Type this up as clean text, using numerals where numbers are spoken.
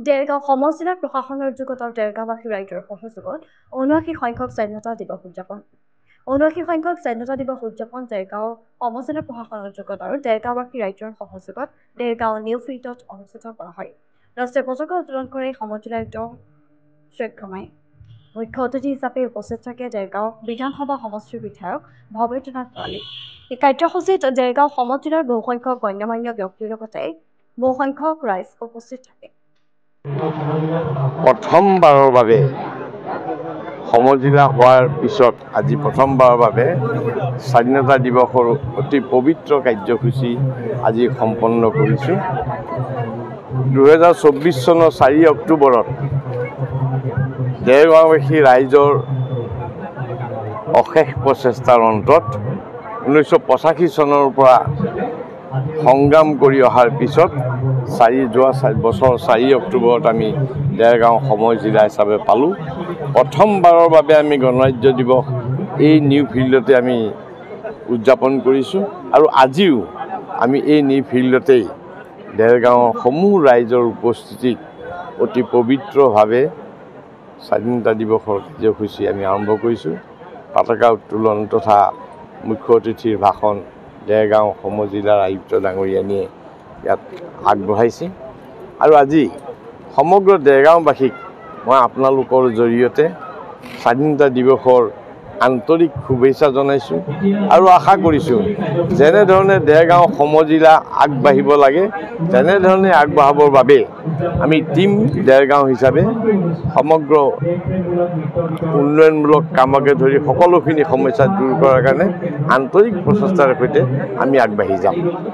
দেৰগাঁও সমজিলা প্ৰশাসনৰ উদ্যোগত আৰু দেৰগাঁওবাসী ৰাইজৰ সহযোগত ৭৯ সংখ্যক স্বাধীনতা দিৱস উদযাপন ৭৯ সংখ্যক স্বাধীনতা দিৱস উদযাপন দেৰগাঁও সমজিলা প্ৰশাসনৰ উদ্যোগত আৰু দেৰগাঁওবাসী ৰাইজৰ সহযোগত দেৰগাঁও নিউ ফিল্ডত অনুষ্ঠিত কৰা হয়। ৰাষ্ট্ৰীয় পতাকা উত্তোলন কৰি সমজিলা আয়ুক্ত শ্ৰেক্ষমাই মুখ্য অতিথি হিচাপে উপস্থিত থাকে দেৰগাঁও বিধানসভা সমষ্টিৰ বিধায়ক ভৱেন্দ্ৰনাথ ভৰালী। এই কাৰ্যসূচীত দেৰগাঁও সমজিলাৰ বহুসংখ্যক গণ্যমান্য ব্যক্তিৰ লগতে বহুসংখ্যক ৰাইজ উপস্থিত থাকে। প্ৰথমবাৰৰ বাবে সমজিলা হোৱাৰ পিছত আজি প্ৰথমবাৰৰ বাবে স্বাধীনতা দিৱসৰ অতি পবিত্ৰ কাৰ্যসূচী আজি সম্পন্ন কৰিছোঁ। 2024 চনৰ 4 অক্টোবৰত দেৰগাঁওবাসী ৰাইজৰ অশেষ প্ৰচেষ্টাৰ অন্তত 1985 চনৰ পৰা সংগ্ৰাম কৰি অহাৰ পিছত যোৱা বছৰ 4 অক্টোবৰত আমি দেৰগাঁও সমজিলা হিচাপে পালোঁ। প্ৰথমবাৰৰ বাবে আমি গণৰাজ্য দিৱস এই নিউ ফিল্ডতে আমি উদযাপন কৰিছোঁ আৰু আজিও আমি এই নিউ ফিল্ডতেই দেৰগাঁৱৰ সমূহ ৰাইজৰ উপস্থিতিত অতি পবিত্ৰভাৱে স্বাধীনতা দিৱসৰ কাৰ্যসূচী আমি আৰম্ভ কৰিছোঁ। পতাকা উত্তোলন তথা মুখ্য অতিথিৰ ভাষণ দেৰগাঁও সমজিলাৰ আয়ুক্ত ডাঙৰীয়ানীয়ে ইয়াত আগবঢ়াইছে আৰু আজি সমগ্ৰ দেৰগাঁওবাসীক মই আপোনালোকৰ জৰিয়তে স্বাধীনতা দিৱসৰ আন্তৰিক শুভেচ্ছা জনাইছোঁ আৰু আশা কৰিছোঁ যেনেধৰণে দেৰগাঁও সমজিলা আগবাঢ়িব লাগে তেনেধৰণে আগবঢ়াবৰ বাবে আমি টীম দেৰগাঁও হিচাপে সমগ্ৰ উন্নয়নমূলক কামকে ধৰি সকলোখিনি সমস্যা দূৰ কৰাৰ কাৰণে আন্তৰিক প্ৰচেষ্টাৰ সৈতে আমি আগবাঢ়ি যাম।